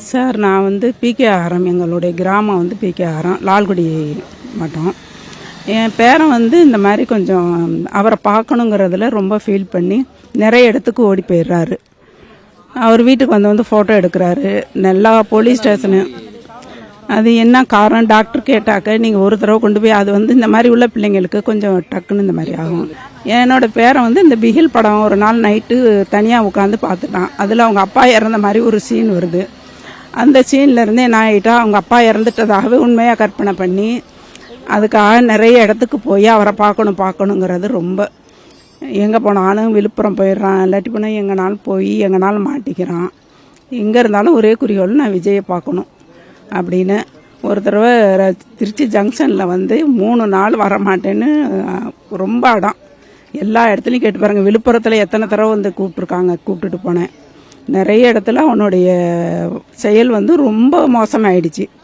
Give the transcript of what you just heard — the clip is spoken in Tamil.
சார், நான் வந்து பிகே ஆரம், எங்களுடைய கிராமம் வந்து பிகே ஆரம், லால்குடி மாவட்டம். என் பேரன் வந்து இந்த மாதிரி கொஞ்சம் அவரை பார்க்கணுங்கிறதுல ரொம்ப ஃபீல் பண்ணி நிறைய இடத்துக்கு ஓடி போயிடுறாரு. அவர் வீட்டுக்கு வந்து ஃபோட்டோ எடுக்கிறாரு, எல்லா போலீஸ் ஸ்டேஷனு. அது என்ன காரணம் டாக்டர் கேட்டாக்க, நீங்கள் ஒரு தடவை கொண்டு போய் அது வந்து இந்த மாதிரி உள்ள பிள்ளைங்களுக்கு கொஞ்சம் டக்குன்னு இந்த மாதிரி ஆகும். என்னோட பேரன் வந்து இந்த பிகில் படம் ஒரு நாள் நைட்டு தனியாக உட்காந்து பார்த்துட்டான். அதில் அவங்க அப்பா இறந்த மாதிரி ஒரு சீன் வருது. அந்த சீன்லேருந்து என்ன ஆகிட்டா, அவங்க அப்பா இறந்துட்டதாகவே உண்மையாக கற்பனை பண்ணி அதுக்காக நிறைய இடத்துக்கு போய் அவரை பார்க்கணுங்கிறது ரொம்ப. எங்கே போனாலும் விழுப்புரம் போயிடுறான், இல்லாட்டி போனால் எங்கேனாலும் போய் எங்கேனாலும் மாட்டிக்கிறான். எங்கே இருந்தாலும் ஒரே குறிக்கோள், நான் விஜயை பார்க்கணும் அப்படின்னு. ஒரு தடவை திருச்சி ஜங்ஷனில் வந்து 3 நாள் வரமாட்டேன்னு ரொம்ப அடம். எல்லா இடத்துலையும் கேட்டு பாருங்கள். விழுப்புரத்தில் எத்தனை தடவை வந்து கூப்பிட்டுட்டு போனேன். நிறைய இடத்துல அவனுடைய செயல் வந்து ரொம்ப மோசமாயிடுச்சு.